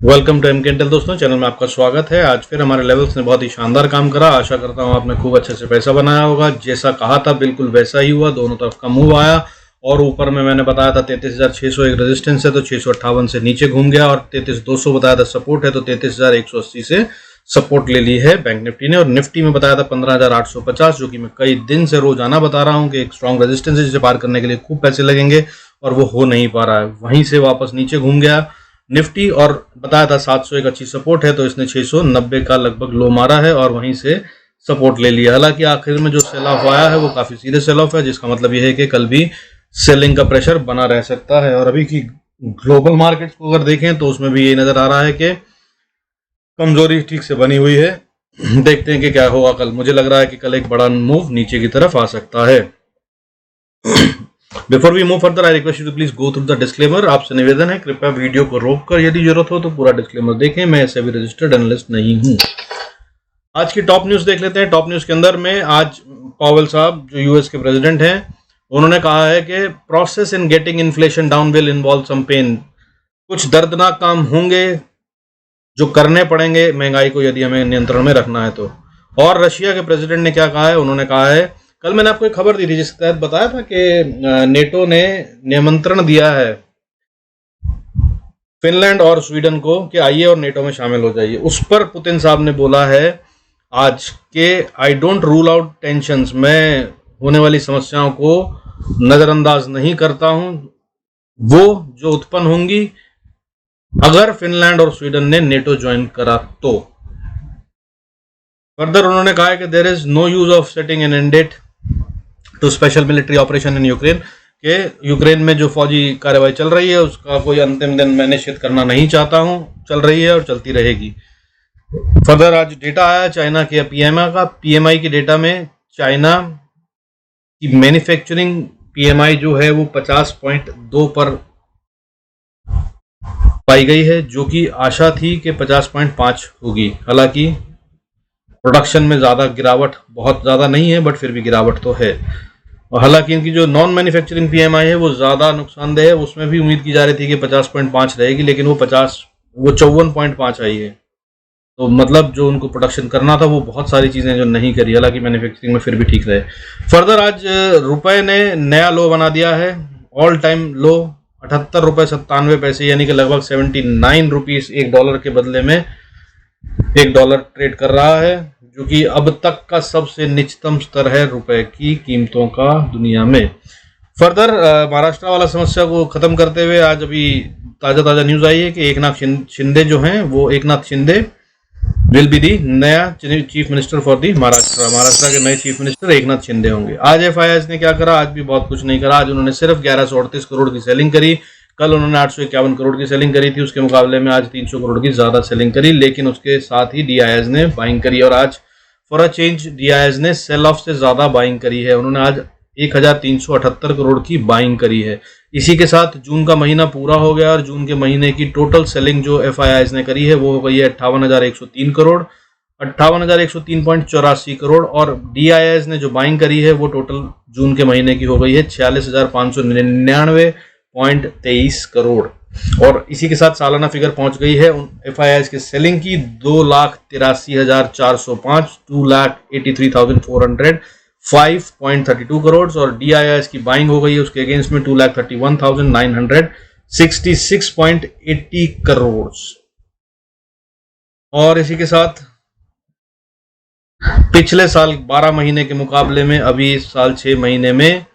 Welcome to MK Intel दोस्तों, channel में आपका स्वागत है। आज फिर हमारे लेवल्स ने बहुत ही शानदार काम करा। आशा करता हूं आपने खूब अच्छे से पैसा बनाया होगा। जैसा कहा था बिल्कुल वैसा ही हुआ, दोनों तरफ का मूव आया और ऊपर में मैंने बताया था 33,600 एक रेजिस्टेंस है तो 658 से नीचे घूम गया और 33,200 बताया था सपोर्ट है तो 33,180 से सपोर्ट ले ली है बैंक निफ्टी ने। और निफ्टी में बताया था 15,850, जो कि मैं कई दिन से रोजाना बता रहा हूं कि एक स्ट्रॉन्ग रेजिस्टेंस है जिसे पार करने के लिए खूब पैसे लगेंगे और वो हो नहीं पा रहा है। वहीं से वापस नीचे घूम गया निफ्टी और बताया था 700 एक अच्छी सपोर्ट है तो इसने 690 का लगभग लो मारा है और वहीं से सपोर्ट ले लिया। हालांकि आखिर में जो सेल ऑफ आया है वो काफी सीधे सेल ऑफ है, जिसका मतलब यह है कि कल भी सेलिंग का प्रेशर बना रह सकता है। और अभी की ग्लोबल मार्केट्स को अगर देखें तो उसमें भी ये नजर आ रहा है कि कमजोरी ठीक से बनी हुई है। देखते हैं कि क्या होगा कल। मुझे लग रहा है कि कल एक बड़ा मूव नीचे की तरफ आ सकता है। Before we move further I request you to please go through the disclaimer. आपसे निवेदन है कृपया वीडियो को रोककर यदि जरूरत हो तो पूरा डिस्क्लेमर देखें। मैं ऐसे भी रजिस्टर्ड एनालिस्ट नहीं हूं। आज की टॉप न्यूज देख लेते हैं। टॉप न्यूज के अंदर में आज पावेल साहब जो यूएस के प्रेसिडेंट हैं उन्होंने कहा है कि process in getting inflation down will involve some pain. कुछ दर्दनाक काम होंगे जो करने पड़ेंगे महंगाई को यदि हमें नियंत्रण में रखना है तो। और रशिया के प्रेसिडेंट ने क्या कहा है, उन्होंने कहा है, कल मैंने आपको एक खबर दी थी जिसके तहत बताया था कि नेटो ने निमंत्रण दिया है फिनलैंड और स्वीडन को कि आइए और नेटो में शामिल हो जाइए। उस पर पुतिन साहब ने बोला है आज के I don't rule out tensions, मैं होने वाली समस्याओं को नजरअंदाज नहीं करता हूं, वो जो उत्पन्न होंगी अगर फिनलैंड और स्वीडन ने नेटो ज्वाइन करा तो। फर्दर उन्होंने कहा है कि there is no use of setting an end date to special military operation in Ukraine, के यूक्रेन में जो फौजी कार्रवाई चल रही है उसका कोई अंतिम दिन मैं निश्चित करना नहीं चाहता हूं। चल रही है और चलती रहेगी। फर्दर आज डेटा आया चाइना के पीएमआई की डेटा में चाइना की मैन्युफैक्चरिंग पीएमआई जो है वो 50.2 पर पाई गई है, जो कि आशा थी कि 50.5 होगी। हालांकि प्रोडक्शन में ज्यादा गिरावट बहुत ज्यादा नहीं है बट फिर भी गिरावट तो है। और हालांकि इनकी जो नॉन मैन्युफैक्चरिंग पीएमआई है वो ज्यादा नुकसानदेह है, उसमें भी उम्मीद की जा रही थी कि 50.5 रहेगी लेकिन वो 54.5 आई है। तो मतलब जो उनको प्रोडक्शन करना था वो बहुत सारी चीजें जो नहीं करी, हालांकि मैन्युफैक्चरिंग में फिर भी ठीक रहे। फर्दर आज रुपए ने नया लो बना दिया है, ऑल टाइम लो 78 रुपए 97 पैसे, यानी कि लगभग 79 रुपीज $1 के बदले में $1 ट्रेड कर रहा है, जो कि अब तक का सबसे निचतम स्तर है रुपए की कीमतों का दुनिया में। फर्दर महाराष्ट्र वाला समस्या को खत्म करते हुए आज अभी ताजा न्यूज आई है कि एकनाथ शिंदे जो हैं वो Eknath Shinde will be the नया chief minister for the Maharashtra. Maharashtra के नए चीफ मिनिस्टर एकनाथ शिंदे होंगे। आज एफआईआई ने क्या करा, आज भी बहुत कुछ नहीं करा। आज उन्होंने सिर्फ 1138 करोड़ की सेलिंग करी। कल उन्होंने 851 करोड़ की सेलिंग करी थी, उसके मुकाबले में आज 300 करोड़ की ज्यादा सेलिंग करी, लेकिन उसके साथ ही डीआईएस ने बाइंग करी और आज फॉर अ चेंज डीआईएस ने सेल ऑफ से ज्यादा बाइंग करी है। उन्होंने आज 1378 करोड़ की बाइंग करी है। इसी के साथ जून का महीना पूरा हो गया और जून के महीने की टोटल सेलिंग जो एफआईआई ने करी है वो हो गई है 58,103 करोड़, 58,103.84 करोड़। और डीआईएस ने जो बाइंग करी है वो टोटल जून के महीने की हो गई है 46,599.23 करोड़। और इसी के साथ सालाना फिगर पहुंच गई है एफआईआई के सेलिंग की 2,83,405, 2,83,400, 5.32 करोड़। और डीआईएस की बाइंग हो गई है उसके अगेंस्ट में 2,31,966.80 करोड़। और इसी के साथ पिछले साल 12 महीने के मुकाबले में अभी इस साल 6 महीने में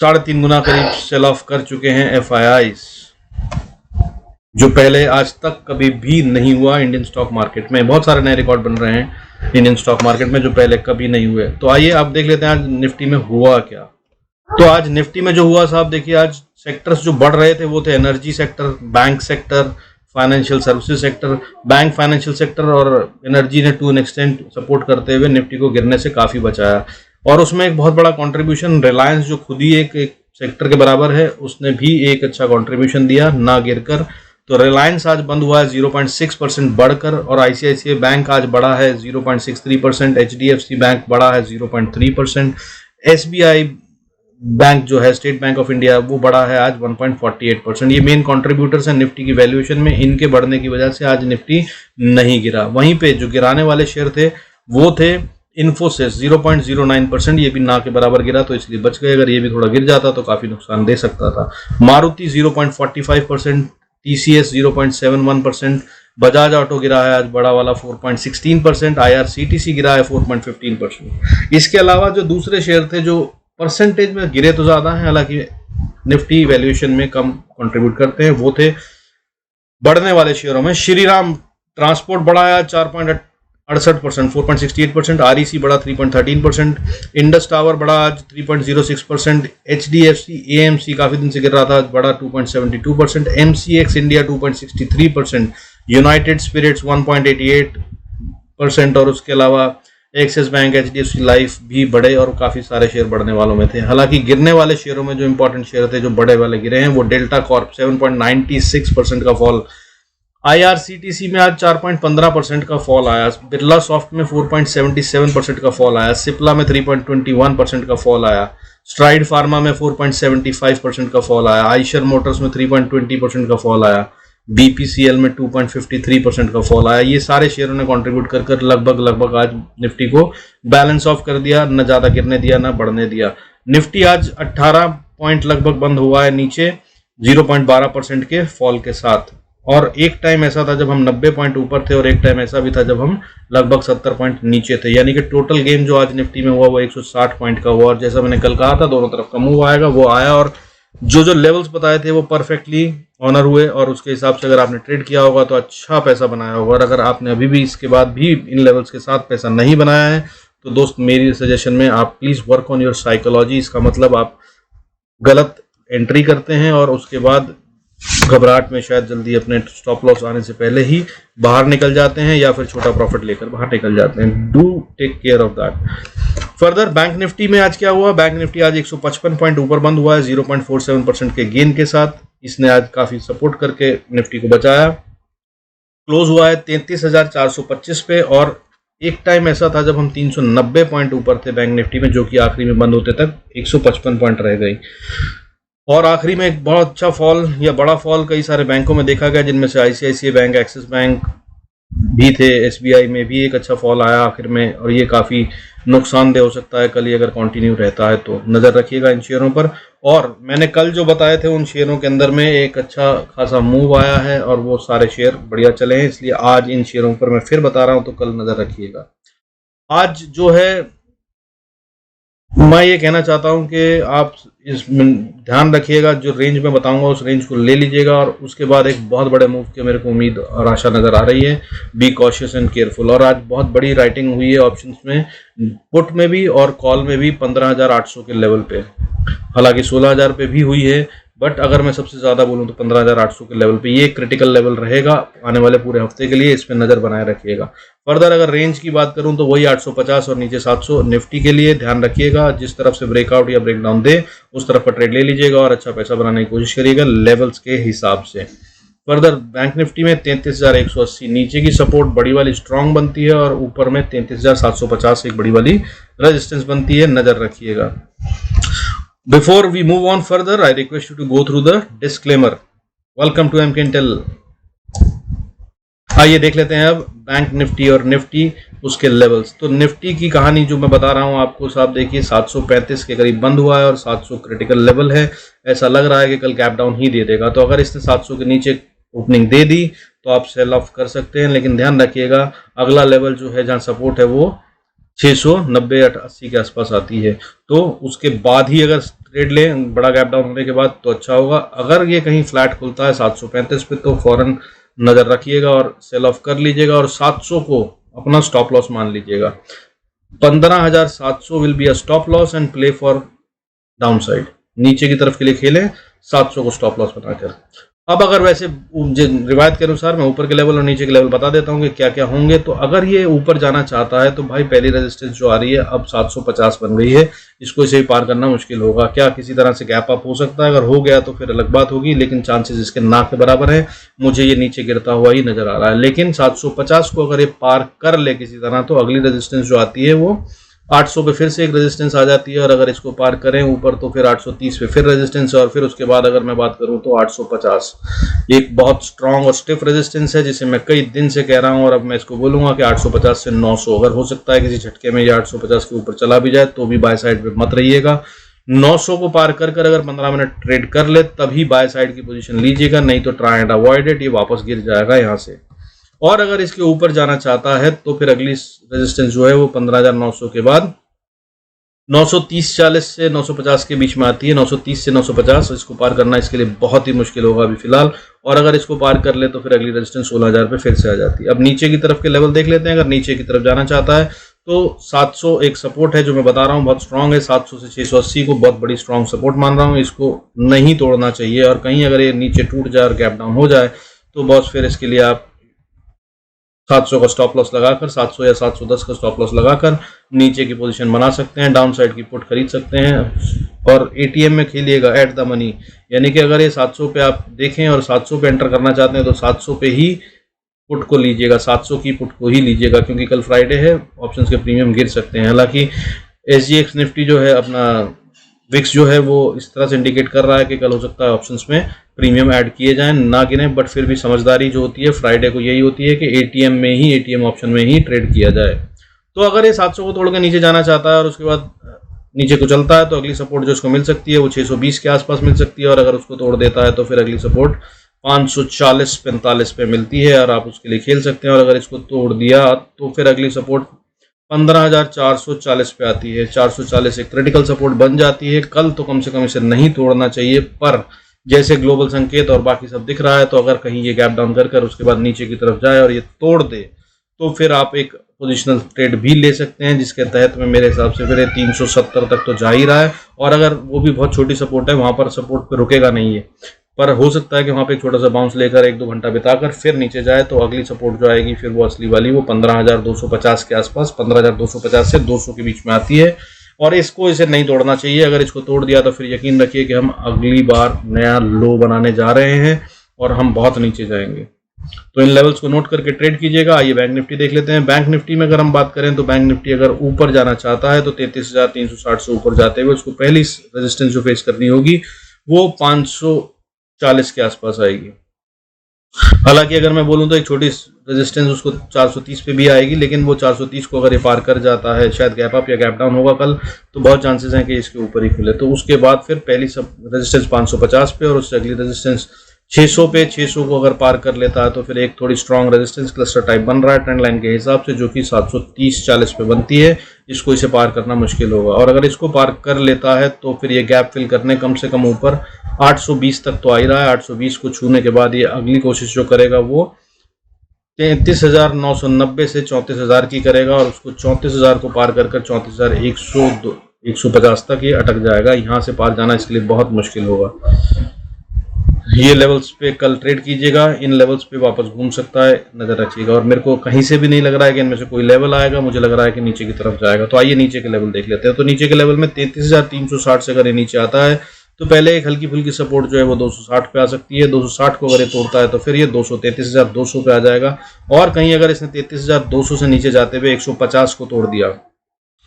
3.5 गुना करीब सेल ऑफ कर चुके हैं एफआईआई, जो पहले आज तक कभी भी नहीं हुआ इंडियन स्टॉक मार्केट में। बहुत सारे नए रिकॉर्ड बन रहे हैं इंडियन स्टॉक मार्केट में जो पहले कभी नहीं हुए। तो आइए आप देख लेते हैं आज निफ्टी में हुआ क्या। तो आज निफ्टी में जो हुआ साहब देखिए, आज सेक्टर्स जो बढ़ रहे थे वो थे energy sector, bank sector, financial services sector. Bank, financial sector और एनर्जी ने टू एन एक्सटेंट सपोर्ट करते हुए निफ्टी को गिरने से काफी बचाया। और उसमें एक बहुत बड़ा कंट्रीब्यूशन रिलायंस जो खुद ही एक सेक्टर के बराबर है उसने भी एक अच्छा कंट्रीब्यूशन दिया ना गिरकर। तो रिलायंस आज बंद हुआ है 0.6% बढ़कर और आईसीआईसीआई बैंक आज बढ़ा है 0.63%, एचडीएफसी बैंक बढ़ा है 0.3%, एसबीआई बैंक जो है स्टेट बैंक ऑफ इंडिया वो बढ़ा है आज 1.48%। ये मेन कंट्रीब्यूटर्स हैं निफ्टी की वैल्यूएशन में। इनके बढ़ने की वजह से आज निफ्टी नहीं गिरा। वहीं पे जो गिराने वाले शेयर थे वो थे इन्फोसिस 0.09%, ये भी ना के बराबर गिरा तो इसलिए बच गए। अगर ये भी थोड़ा गिर जाता तो काफी नुकसान दे सकता था। मारुति 0.45%, टीसीएस 0.71%, बजाज ऑटो गिरा है आज बड़ा वाला 4.16%, आईआरसीटीसी गिरा है 4.15%। इसके अलावा जो दूसरे शेयर थे जो परसेंटेज में गिरे तो ज्यादा है, हालांकि निफ्टी वैल्यूएशन में कम कंट्रीब्यूट करते हैं, वो थे बढ़ने वाले शेयरों में श्रीराम ट्रांसपोर्ट बढ़ा है 4.68%, 4.68%, आरईसी बढ़ा 3.13%, इंडस टावर बढ़ा आज 3.06%, एचडीएफसी एएमसी काफी दिन से गिर रहा था आज बढ़ा 2.72%, एमसीएक्स इंडिया 2.63%, यूनाइटेड स्पिरिट्स 1.88% और उसके अलावा एक्सिस बैंक, एचडीएफसी लाइफ भी बढ़े और काफी सारे शेयर बढ़ने वालों में थे। हालांकि गिरने वाले शेयरों में जो इंपॉर्टेंट शेयर थे जो बड़े वाले गिरे हैं वो डेल्टा कॉर्प 7.96% का फॉल, आईआरसीटीसी में आज 4.15% का फॉल आया, बिरला सॉफ्ट में 4.77% का फॉल आया, सिप्ला में 3.21% का फॉल आया, स्ट्राइड फार्मा में 4.75% का फॉल आया, आइशर मोटर्स में 3.20% का फॉल आया, बीपीसीएल में 2.53% का फॉल आया। ये सारे शेयरों ने कंट्रीब्यूट कर लगभग आज निफ्टी को बैलेंस ऑफ कर दिया, न ज्यादा गिरने दिया न बढ़ने दिया। निफ्टी आज 18 पॉइंट लगभग बंद हुआ है नीचे 0.12% के फॉल के साथ। और एक टाइम ऐसा था जब हम 90 पॉइंट ऊपर थे और एक टाइम ऐसा भी था जब हम लगभग 70 पॉइंट नीचे थे। यानी कि टोटल गेम जो आज निफ्टी में हुआ वो 160 पॉइंट का हुआ। और जैसा मैंने कल कहा था दोनों तरफ का मूव आएगा, वो आया और जो लेवल्स बताए थे वो परफेक्टली ऑनर हुए और उसके हिसाब से अगर आपने ट्रेड किया होगा तो अच्छा पैसा बनाया होगा। और अगर आपने अभी भी इसके बाद भी इन लेवल्स के साथ पैसा नहीं बनाया है तो दोस्त मेरी सजेशन में आप please work on your psychology. इसका मतलब आप गलत एंट्री करते हैं और उसके बाद घबराहट में शायद जल्दी अपने स्टॉप लॉस आने से पहले ही बाहर निकल जाते हैं या फिर छोटा प्रॉफिट लेकर बाहर निकल जाते हैं। Do take care of that. Further bank Nifty में आज क्या हुआ, बैंक निफ्टी आज 155 पॉइंट ऊपर बंद हुआ है 0.47% के गेन के साथ। इसने आज काफी सपोर्ट करके निफ्टी को बचाया। क्लोज हुआ है 33,425 पे और एक टाइम ऐसा था जब हम 390 पॉइंट ऊपर थे बैंक निफ्टी में, जो कि आखिरी में बंद होते तक 155 पॉइंट रह गई। और आखिरी में एक बहुत अच्छा फॉल या बड़ा फॉल कई सारे बैंकों में देखा गया, जिनमें से आईसीआईसीआई बैंक, एक्सिस बैंक भी थे, एसबीआई में भी एक अच्छा फॉल आया आखिर में और ये काफी नुकसानदेह हो सकता है कल ये अगर कंटिन्यू रहता है तो नजर रखिएगा इन शेयरों पर। और मैंने कल जो बताए थे उन शेयरों के अंदर में एक अच्छा खासा मूव आया है और वो सारे शेयर बढ़िया चले हैं, इसलिए आज इन शेयरों पर मैं फिर बता रहा हूं तो कल नजर रखिएगा। आज जो है मैं ये कहना चाहता हूं कि आप इस ध्यान रखिएगा, जो रेंज में बताऊंगा उस रेंज को ले लीजिएगा और उसके बाद एक बहुत बड़े मूव की मेरे को उम्मीद और आशा नजर आ रही है। Be cautious and careful. और आज बहुत बड़ी राइटिंग हुई है ऑप्शंस में, पुट में भी और कॉल में भी 15,800 के लेवल पे, हालांकि 16,000 पे भी हुई है, बट अगर मैं सबसे ज्यादा बोलूं तो 15,800 के लेवल पे ये क्रिटिकल लेवल रहेगा आने वाले पूरे हफ्ते के लिए, इस पे नजर बनाए रखिएगा। फर्दर अगर रेंज की बात करूं तो वही 850 और नीचे 700 निफ्टी के लिए ध्यान रखिएगा। जिस तरफ से ब्रेकआउट या ब्रेकडाउन दे उस तरफ का ट्रेड ले लीजिएगा और अच्छा पैसा बनाने की कोशिश करिएगा लेवल्स के हिसाब से। फर्दर बैंक निफ्टी में 33,180 नीचे की सपोर्ट बड़ी वाली स्ट्रांग बनती है और ऊपर में 33,750 एक बड़ी वाली रेजिस्टेंस बनती है, नजर रखिएगा। Before we move on further, I request you to go through the disclaimer. Welcome to MKintel. आइए देख लेते हैं अब बैंक निफ्टी और निफ्टी उसके लेवल्स। तो निफ्टी की कहानी जो मैं बता रहा हूं आपको, साहब देखिए 735 के करीब बंद हुआ है और 700 क्रिटिकल लेवल है। ऐसा लग रहा है कि कल गैप डाउन ही दे देगा, तो अगर इसने 700 के नीचे ओपनिंग दे दी तो आप सेल ऑफ कर सकते हैं, लेकिन ध्यान रखिएगा अगला लेवल जो है जहां सपोर्ट है वो 690-80 के आसपास आती है, तो उसके बाद ही अगर ट्रेड लें बड़ा गैप डाउन होने के बाद तो अच्छा होगा। अगर ये कहीं फ्लैट खुलता है 735 पे तो फौरन नजर रखिएगा और सेल ऑफ कर लीजिएगा और 700 को अपना स्टॉप लॉस मान लीजिएगा। 15,700 will be a stop loss and play for down side. नीचे की तरफ के लिए खेलें 700 को स्टॉप लॉस बनाकर। अब अगर वैसे रिवायत के अनुसार मैं ऊपर के लेवल और नीचे के लेवल बता देता हूँ कि क्या क्या होंगे। तो अगर ये ऊपर जाना चाहता है तो भाई पहली रेजिस्टेंस जो आ रही है अब 750 बन गई है, इसको इसे भी पार करना मुश्किल होगा। क्या किसी तरह से गैप अप हो सकता है? अगर हो गया तो फिर अलग बात होगी, लेकिन चांसेस इसके ना के बराबर है। मुझे ये नीचे गिरता हुआ ही नजर आ रहा है, लेकिन 750 को अगर ये पार कर ले किसी तरह तो अगली रेजिस्टेंस जो आती है वो 800 पे फिर से एक रेजिस्टेंस आ जाती है और अगर इसको पार करें ऊपर तो फिर 830 पे फिर रेजिस्टेंस है और फिर उसके बाद अगर मैं बात करूं तो 850 एक बहुत स्ट्रांग और स्टिफ रेजिस्टेंस है जिसे मैं कई दिन से कह रहा हूं और अब मैं इसको बोलूंगा कि 850 से 900 अगर हो सकता है किसी झटके में ये 850 के ऊपर चला भी जाए तो भी बाय साइड पे मत रहिएगा। 900 को पार कर अगर 15 मिनट ट्रेड कर ले तभी बाय साइड की पोजीशन लीजिएगा, नहीं तो ट्राई एंड अवॉइड इट, ये वापस गिर जाएगा यहाँ से। और अगर इसके ऊपर जाना चाहता है तो फिर अगली रेजिस्टेंस जो है वो 15,900 के बाद 930-40 से 950 के बीच में आती है। 930 से 950 इसको पार करना इसके लिए बहुत ही मुश्किल होगा अभी फिलहाल, और अगर इसको पार कर ले तो फिर अगली रेजिस्टेंस 16,000 पे फिर से आ जाती है। अब नीचे की तरफ के लेवल देख लेते हैं। अगर नीचे की तरफ जाना चाहता है तो 700 एक सपोर्ट है जो मैं बता रहा हूँ बहुत स्ट्रांग है। 700 से 680 को बहुत बड़ी स्ट्रांग सपोर्ट मान रहा हूँ, इसको नहीं तोड़ना चाहिए। और कहीं अगर ये नीचे टूट जाए और गैप डाउन हो जाए तो बॉस फिर इसके लिए आप 700 का स्टॉप लॉस लगाकर 700 या 710 का स्टॉप लॉस लगाकर नीचे की पोजीशन बना सकते हैं, डाउन साइड की पुट खरीद सकते हैं और एटीएम में खेलिएगा एट द मनी। यानी कि अगर ये 700 पे आप देखें और 700 पे एंटर करना चाहते हैं तो 700 पे ही पुट को लीजिएगा, 700 की पुट को ही लीजिएगा क्योंकि कल फ्राइडे है, ऑप्शंस के प्रीमियम गिर सकते हैं। हालांकि SGX निफ्टी जो है अपना विक्स जो है वो इस तरह से इंडिकेट कर रहा है कि कल हो सकता है ऑप्शंस में प्रीमियम ऐड किए जाएं, ना गिने, बट फिर भी समझदारी जो होती है फ्राइडे को यही होती है कि एटीएम में ही, एटीएम ऑप्शन में ही ट्रेड किया जाए। तो अगर ये 700 को तोड़ के नीचे जाना चाहता है और उसके बाद नीचे को चलता है तो अगली सपोर्ट जो उसको मिल सकती है वो 620 के आसपास मिल सकती है, और अगर उसको तोड़ देता है तो फिर अगली सपोर्ट 540-45 पे मिलती है और आप उसके लिए खेल सकते हैं। और अगर इसको तोड़ दिया तो फिर अगली सपोर्ट 15,440 पे आती है। 440 एक क्रिटिकल सपोर्ट बन जाती है। कल तो कम से कम इसे नहीं तोड़ना चाहिए, पर जैसे ग्लोबल संकेत और बाकी सब दिख रहा है तो अगर कहीं ये गैप डाउन कर उसके बाद नीचे की तरफ जाए और ये तोड़ दे तो फिर आप एक पोजिशनल ट्रेड भी ले सकते हैं, जिसके तहत में मेरे हिसाब से फिर 370 तक तो जा ही रहा है। और अगर वो भी बहुत छोटी सपोर्ट है, वहां पर सपोर्ट पे रुकेगा नहीं है, पर हो सकता है कि वहां पे एक छोटा सा बाउंस लेकर 1-2 घंटा बिताकर फिर नीचे जाए तो अगली सपोर्ट जो आएगी फिर वो असली वाली वो 15,250 के आसपास, 15,250 से 200 के बीच में आती है। और इसे नहीं तोड़ना चाहिए। अगर इसको तोड़ दिया तो फिर यकीन रखिए कि हम अगली बार नया लो बनाने जा रहे हैं और हम बहुत नीचे जाएंगे। तो इन लेवल्स को नोट करके ट्रेड कीजिएगा। आइए बैंक निफ्टी देख लेते हैं। बैंक निफ्टी में अगर हम बात करें तो बैंक निफ्टी अगर ऊपर जाना चाहता है तो 33,360 से ऊपर जाते हुए उसको पहली रेजिस्टेंस जो फेस करनी होगी वो 540 के आसपास आएगी। हालांकि अगर मैं बोलूं तो एक छोटी रेजिस्टेंस उसको 430 पे भी आएगी, लेकिन वो 430 को अगर ये पार कर जाता है, शायद गैप अप या गैप डाउन होगा कल, तो बहुत चांसेस हैं कि इसके ऊपर ही खुले। तो उसके बाद फिर पहली सब रेजिस्टेंस 550 पे और उससे अगली रेजिस्टेंस 600 पे। 600 को अगर पार कर लेता है तो फिर एक थोड़ी स्ट्रॉन्ग रेजिस्टेंस क्लस्टर टाइप बन रहा है ट्रेंड लाइन के हिसाब से, जो कि 730-40 पे बनती है। इसको इसे पार करना मुश्किल होगा और अगर इसको पार कर लेता है तो फिर ये गैप फिल करने कम से कम ऊपर 820 तक तो आ ही रहा है। 820 को छूने के बाद ये अगली कोशिश जो करेगा वो 33,990 से 34,000 की करेगा और उसको 34,000 को पार कर 34,150 तक ये अटक जाएगा। यहाँ से पार जाना इसके लिए बहुत मुश्किल होगा। ये लेवल्स पे कल ट्रेड कीजिएगा, इन लेवल्स पे वापस घूम सकता है, नजर रखिएगा। और मेरे को कहीं से भी नहीं लग रहा है कि इनमें से कोई लेवल आएगा, मुझे लग रहा है कि नीचे की तरफ जाएगा। तो आइए नीचे के लेवल देख लेते हैं। तो नीचे के लेवल में 33,360 से अगर ये नीचे आता है तो पहले एक हल्की फुल्की सपोर्ट जो है वो 260 पे आ सकती है। 260 को अगर ये तोड़ता है तो फिर ये 33,200 पे आ जाएगा। और कहीं अगर इसने 33,200 से नीचे जाते हुए 150 को तोड़ दिया,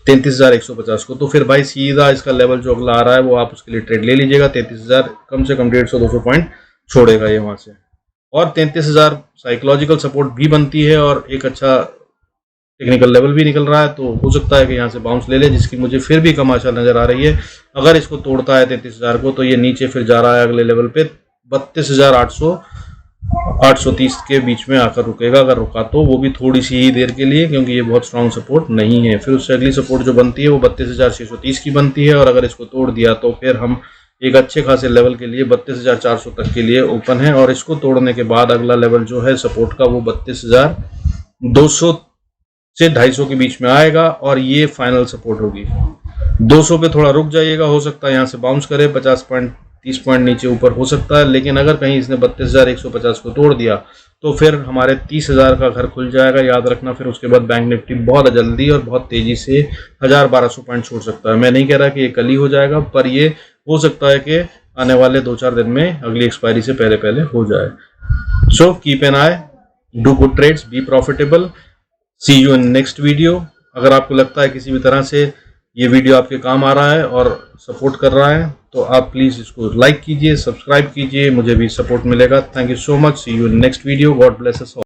33,150 को, तो फिर भाई सीधा इसका लेवल जो अगला आ रहा है वो आप उसके लिए ट्रेड ले लीजिएगा। 33,000 कम से कम 150-200 पॉइंट छोड़ेगा ये वहां से। और 33,000 साइकोलॉजिकल सपोर्ट भी बनती है और एक अच्छा टेक्निकल लेवल भी निकल रहा है, तो हो सकता है कि यहाँ से बाउंस ले ले, जिसकी मुझे फिर भी कम आशा नजर आ रही है। अगर इसको तोड़ता है 33,000 को तो ये नीचे फिर जा रहा है अगले लेवल पे 32,830 के बीच में आकर रुकेगा। अगर रुका तो वो भी थोड़ी सी ही देर के लिए, क्योंकि ये बहुत स्ट्रांग सपोर्ट नहीं है। फिर उससे अगली सपोर्ट जो बनती है वो 32,630 की बनती है और अगर इसको तोड़ दिया तो फिर हम एक अच्छे खासे लेवल के लिए 32,400 तक के लिए ओपन है। और इसको तोड़ने के बाद अगला लेवल जो है सपोर्ट का वो 32,200 से 250 के बीच में आएगा और ये फाइनल सपोर्ट होगी। 200 पे थोड़ा रुक जाइएगा, हो सकता है यहाँ से बाउंस करे, 50 पॉइंट 30 पॉइंट नीचे ऊपर हो सकता है। लेकिन अगर कहीं इसने 32,150 को तोड़ दिया तो फिर हमारे 30,000 का घर खुल जाएगा, याद रखना। फिर उसके बाद बैंक निफ्टी बहुत जल्दी और बहुत तेजी से 1,000-1,200 पॉइंट छोड़ सकता है। मैं नहीं कह रहा कि ये कल ही हो जाएगा, पर ये हो सकता है कि आने वाले 2-4 दिन में अगली एक्सपायरी से पहले पहले हो जाए। So keep an eye, do good trades, be profitable. See you in next video. अगर आपको लगता है किसी भी तरह से ये वीडियो आपके काम आ रहा है और सपोर्ट कर रहा है तो आप प्लीज़ इसको लाइक कीजिए, सब्सक्राइब कीजिए, मुझे भी सपोर्ट मिलेगा। Thank you so much, see you in next video, God bless us all.